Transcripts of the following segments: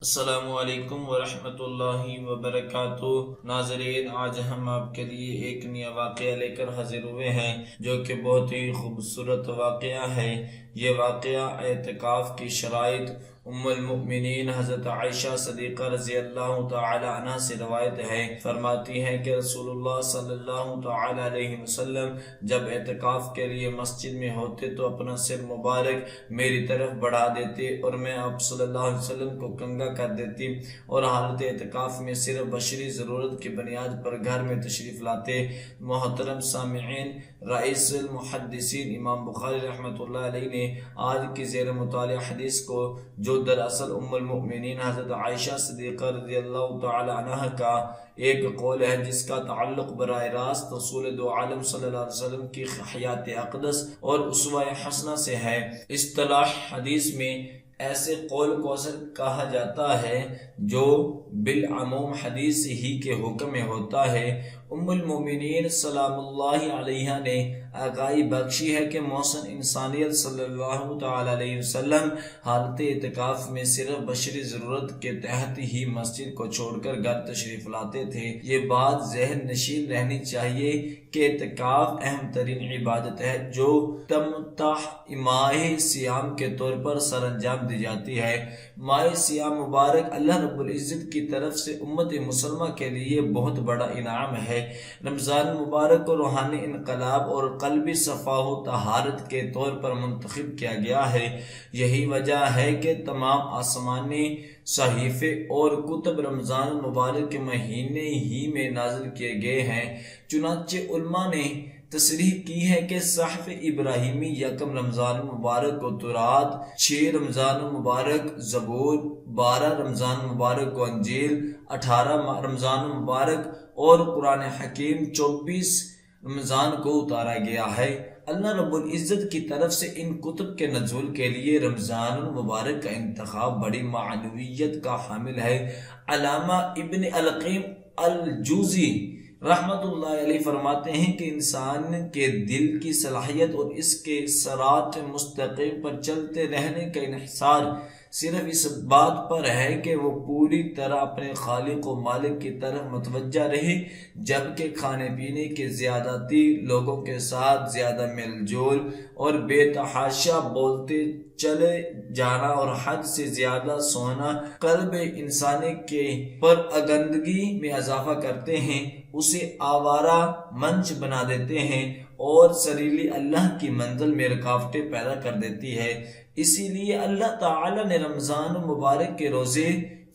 السلام علیکم ورحمۃ اللہ وبرکاتہ۔ ناظرین، آج ہم آپ کے لیے ایک نیا واقعہ لے کر حاضر ہوئے ہیں جو کہ بہت ہی خوبصورت واقعہ ہے۔ یہ واقعہ اعتکاف کی شرائط ام المؤمنین حضرت عائشہ صدیقہ رضی اللہ تعالی عنہ سے روایت ہے۔ فرماتی ہیں کہ رسول اللہ صلی اللہ تعالی علیہ وسلم جب اعتکاف کے لیے مسجد میں ہوتے تو اپنا سر مبارک میری طرف بڑھا دیتے اور میں آپ صلی اللہ علیہ وسلم کو کنگا کر دیتی اور حالت اعتکاف میں صرف بشری ضرورت کی بنیاد پر گھر میں تشریف لاتے۔ محترم سامعین، رئیس المحدثین امام بخاری رحمۃ اللہ علیہ نے آج کی زیر مطالعہ حدیث کو، جو دراصل ام المؤمنین حضرت عائشہ صدیقہ رضی اللہ تعالی عنہ کا ایک قول ہے، جس کا تعلق براہ راست رسول دو عالم صلی اللہ علیہ وسلم کی حیات اقدس اور اسوہ حسنہ سے ہے۔ اصطلاح حدیث میں ایسے قول کو اثر کہا جاتا ہے جو بالعموم حدیث ہی کے حکم میں ہوتا ہے۔ ام المومنین سلام اللہ علیہا نے آگاہی بخشی ہے کہ محسن انسانیت صلی اللہ تعالی علیہ وسلم حالت اعتکاف میں صرف بشری ضرورت کے تحت ہی مسجد کو چھوڑ کر گھر تشریف لاتے تھے۔ یہ بات ذہن نشین رہنی چاہیے کہ اعتکاف اہم ترین عبادت ہے جو تمتع ماہ سیام کے طور پر سر انجام دی جاتی ہے۔ ماہ سیام مبارک اللہ رب العزت کی طرف سے امت مسلمہ کے لیے بہت بڑا انعام ہے۔ رمضان مبارک کو روحانی انقلاب اور قلبی صفا و طہارت کے طور پر منتخب کیا گیا ہے۔ یہی وجہ ہے کہ تمام آسمانی صحیفے اور کتب رمضان مبارک کے مہینے ہی میں نازل کیے گئے ہیں۔ چنانچہ علماء نے تصریح کی ہے کہ صحف ابراہیمی یکم رمضان مبارک کو تورات، 6 رمضان مبارک زبور، 12 رمضان مبارک کو انجیل، 18 رمضان مبارک اور قرآن حکیم 24 رمضان کو اتارا گیا ہے۔ اللہ رب العزت کی طرف سے ان کتب کے نزول کے لیے رمضان المبارک کا انتخاب بڑی معنویت کا حامل ہے۔ علامہ ابن القیم الجوزی رحمت اللہ علیہ فرماتے ہیں کہ انسان کے دل کی صلاحیت اور اس کے صراط مستقیم پر چلتے رہنے کا انحصار صرف اس بات پر ہے کہ وہ پوری طرح اپنے خالق و مالک کی طرف متوجہ رہے، جبکہ کھانے پینے کے زیادتی، لوگوں کے ساتھ زیادہ میل جول اور بے تحاشا بولتے چلے جانا اور حد سے زیادہ سونا قلب انسانی کے پراگندگی میں اضافہ کرتے ہیں، اسے آوارہ منچ بنا دیتے ہیں اور سریلی اللہ کی منزل میں رکاوٹیں پیدا کر دیتی ہے۔ اسی لیے اللہ تعالی نے رمضان مبارک کے روزے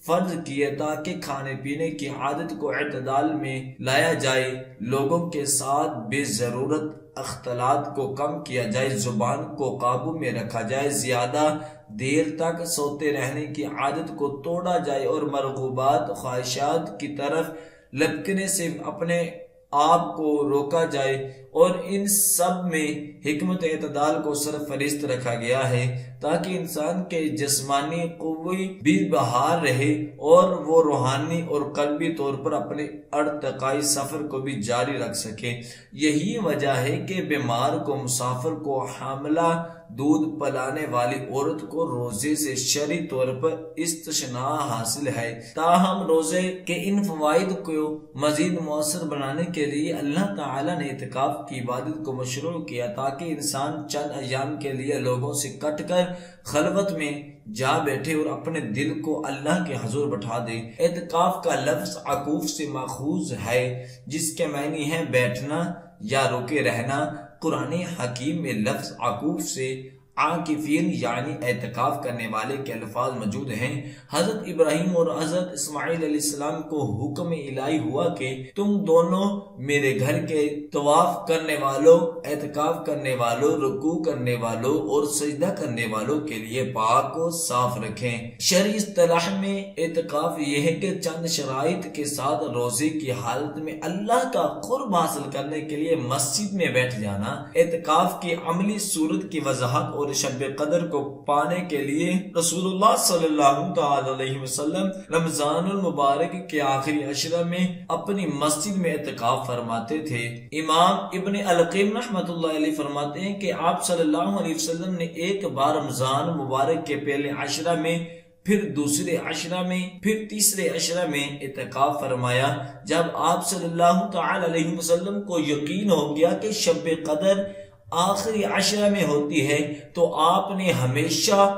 فرض کیے تاکہ کھانے پینے کی عادت کو اعتدال میں لایا جائے، لوگوں کے ساتھ بے ضرورت اختلاط کو کم کیا جائے، زبان کو قابو میں رکھا جائے، زیادہ دیر تک سوتے رہنے کی عادت کو توڑا جائے اور مرغوبات خواہشات کی طرف لپکنے سے اپنے آپ کو روکا جائے، اور ان سب میں حکمت اعتدال کو سرفہرست رکھا گیا ہے تاکہ انسان کے جسمانی قوی بھی بحال رہے اور وہ روحانی اور قلبی طور پر اپنے ارتقائی سفر کو بھی جاری رکھ سکے۔ یہی وجہ ہے کہ بیمار کو، مسافر کو، حاملہ، دودھ پلانے والی عورت کو روزے سے شرعی طور پر استثناء حاصل ہے۔ تاہم روزے کے ان فوائد کو مزید مؤثر بنانے کے لیے اللہ تعالی نے اعتکاف کی عبادت کو مشروع کیا تاکہ انسان چند ایام کے لیے لوگوں سے کٹ کر خلوت میں جا بیٹھے اور اپنے دل کو اللہ کے حضور بٹھا دے۔ اعتکاف کا لفظ عکوف سے ماخوذ ہے، جس کے معنی ہے بیٹھنا یا رکے رہنا۔ قرآن حکیم میں لفظ عکوف سے عاکفین یعنی اعتکاف کرنے والے کے الفاظ موجود ہیں۔ حضرت ابراہیم اور حضرت اسماعیل علیہ السلام کو حکم الہی ہوا کہ تم دونوں میرے گھر کے طواف کرنے والوں، اعتکاف کرنے والوں، رکوع کرنے والوں اور سجدہ کرنے والوں کے لیے پاک و صاف رکھیں۔ شرعی اصطلاح میں اعتکاف یہ ہے کہ چند شرائط کے ساتھ روزے کی حالت میں اللہ کا قرب حاصل کرنے کے لیے مسجد میں بیٹھ جانا۔ اعتکاف کی عملی صورت کی وضاحت اور شب قدر کو پانے کے لیے رسول اللہ صلی اللہ تعالی علیہ وسلم رمضان المبارک کے آخری عشرہ میں اپنی مسجد میں اعتکاف فرماتے تھے۔ امام ابن القیم رحمۃ اللہ علیہ فرماتے ہیں کہ آپ صلی اللہ علیہ وسلم نے ایک بار رمضان مبارک کے پہلے عشرہ میں پھر دوسرے عشرہ میں، پھر تیسرے عشرہ میں اعتکاف فرمایا۔ جب آپ صلی اللہ تعالی علیہ وسلم کو یقین ہو گیا کہ شب قدر آخری عشرہ میں ہوتی ہے تو آپ نے ہمیشہ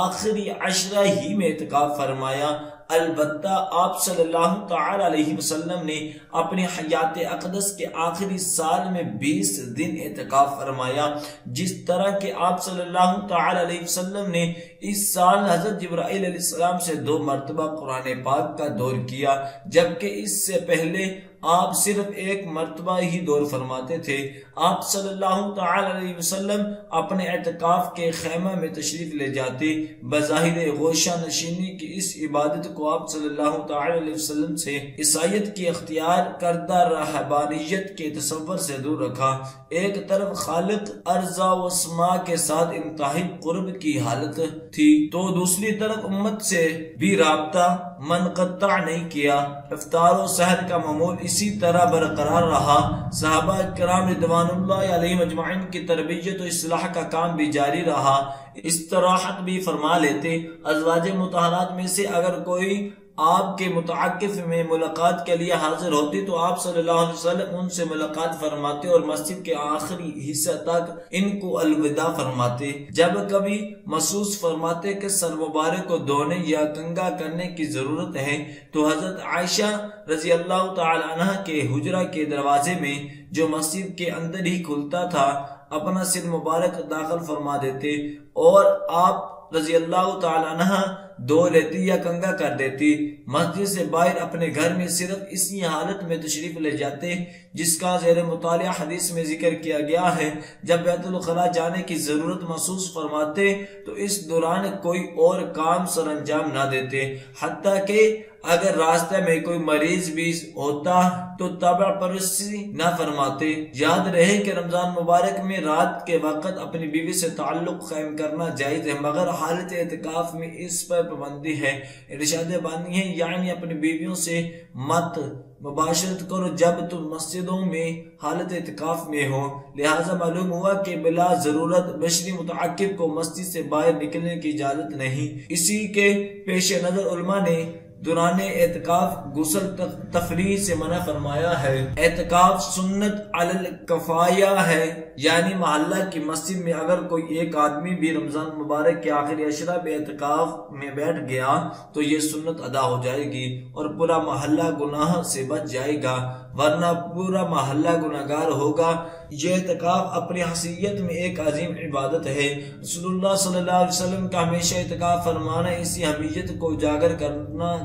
آخری عشرہ ہی میں اعتکاف فرمایا۔ البتہ آپ صلی اللہ تعالی علیہ وسلم نے اپنی حیات اقدس کے آخری سال میں 20 دن اعتکاف فرمایا، جس طرح کہ آپ صلی اللہ تعالی علیہ وسلم نے اس سال حضرت جبرائیل علیہ السلام سے 2 مرتبہ قرآن پاک کا دور کیا، جبکہ اس سے پہلے آپ صرف 1 مرتبہ ہی دور فرماتے تھے۔ آپ صلی اللہ تعالی علیہ وسلم اپنے اعتکاف کے خیمہ میں تشریف لے جاتے۔ بظاہر غوشہ نشینی کی اس عبادت کو آپ صلی اللہ تعالی علیہ وسلم سے عیسائیت کی اختیار کردہ رہبانیت کے تصور سے دور رکھا۔ ایک طرف خالق ارضا و سما کے ساتھ انتہائی قرب کی حالت تھی تو دوسری طرف امت سے بھی رابطہ منقطع نہیں کیا۔ افطار و سحر کا معمول اسی طرح برقرار رہا۔ صحابہ کرام رضوان اللہ علیہم اجمعین کی تربیت و اصلاح کا کام بھی جاری رہا۔ استراحت بھی فرما لیتے۔ ازواج مطہرات میں سے اگر کوئی آپ کے متعاقف میں ملاقات کے لیے حاضر ہوتی تو آپ صلی اللہ علیہ وسلم ان سے ملاقات فرماتے اور مسجد کے آخری حصہ تک ان کو الوداع فرماتے۔ جب کبھی محسوس فرماتے کہ سر مبارک کو دھونے یا کنگھا کرنے کی ضرورت ہے تو حضرت عائشہ رضی اللہ تعالی عنہ کے حجرہ کے دروازے میں جو مسجد کے اندر ہی کھلتا تھا اپنا سر مبارک داخل فرما دیتے اور آپ رضی اللہ تعالی عنہ دھو لیتی یا کنگھا کر دیتی۔ مسجد سے باہر اپنے گھر میں صرف اسی حالت میں تشریف لے جاتے جس کا زیر مطالعہ حدیث میں ذکر کیا گیا ہے۔ جب بیت الخلاء جانے کی ضرورت محسوس فرماتے تو اس دوران کوئی اور کام سر انجام نہ دیتے، حتیٰ کہ اگر راستے میں کوئی مریض بھی ہوتا تو تبع پرستی نہ فرماتے۔ یاد رہے کہ رمضان مبارک میں رات کے وقت اپنی بیوی سے تعلق قائم کرنا جائز ہے، مگر حالت اعتکاف میں اس پر پابندی ہے۔ ارشاد بانی ہے یعنی اپنی بیویوں سے مت مباشرت کرو جب تم مسجدوں میں حالت اعتکاف میں ہو۔ لہذا معلوم ہوا کہ بلا ضرورت بشری متعاقب کو مسجد سے باہر نکلنے کی اجازت نہیں۔ اسی کے پیش نظر علماء نے دوران اعتکاف غسل تفریح سے منع فرمایا ہے۔ اعتکاف سنت علی الکفایہ ہے، یعنی محلہ کی مسجد میں اگر کوئی ایک آدمی بھی رمضان مبارک کے آخری عشرہ میں اعتکاف میں بیٹھ گیا تو یہ سنت ادا ہو جائے گی اور پورا محلہ گناہ سے بچ جائے گا، ورنہ پورا محلہ گناہگار ہوگا۔ یہ اعتکاف اپنی حیثیت میں ایک عظیم عبادت ہے۔ رسول اللہ صلی اللہ علیہ وسلم کا ہمیشہ اعتکاف فرمانا اسی اہمیت کو اجاگر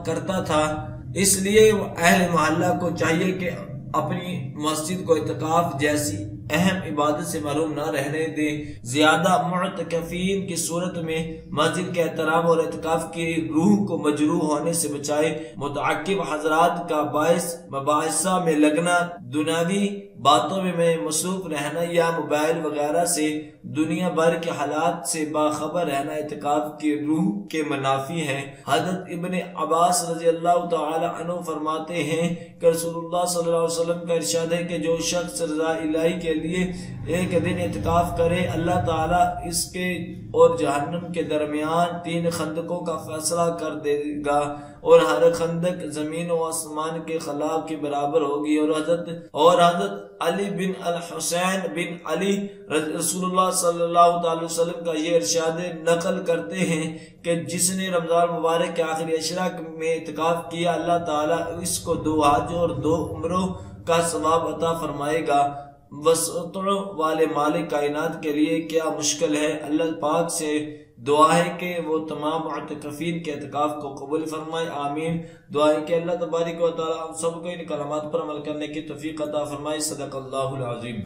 کرتا تھا، اس لیے اہل محلہ کو چاہیے کہ اپنی مسجد کو اعتکاف جیسی اہم عبادت سے محروم نہ رہنے دیں۔ زیادہ معتکفین کی صورت میں مسجد کے احترام اور اعتکاف کی روح کو مجروح ہونے سے بچائے۔ متعاقب حضرات کا باعث مباحثہ میں لگنا، دنیاوی باتوں میں مصروف رہنا یا موبائل وغیرہ سے دنیا بھر کے حالات سے باخبر رہنا اعتکاف کی روح کے منافی ہے۔ حضرت ابن عباس رضی اللہ تعالی عنہ فرماتے ہیں کہ رسول اللہ صلی اللہ علیہ وسلم کا ارشاد ہے کہ جو شخص رضا الہی کے لیے ایک دن اعتکاف کرے اللہ تعالیٰ اس کے اور جہنم کے درمیان 3 خندقوں کا فیصلہ کر دے گا اور ہر خندق زمین و آسمان کے خلا کے برابر ہوگی۔ اور حضرت علی بن الحسین بن علی رسول اللہ صلی اللہ علیہ وسلم کا یہ ارشاد نقل کرتے ہیں کہ جس نے رمضان مبارک کے آخری عشرہ میں اعتکاف کیا اللہ تعالیٰ اس کو 2 حج اور 2 عمروں کا ثواب عطا فرمائے گا۔ وسعت والے مالک کائنات کے لیے کیا مشکل ہے۔ اللہ پاک سے دعا ہے کہ وہ تمام معتکفین کے اعتکاف کو قبول فرمائے، آمین۔ دعا ہے کہ اللہ تبارک و تعالی ہم سب کو ان کلمات پر عمل کرنے کی توفیق عطا فرمائے۔ صدق اللہ العظیم۔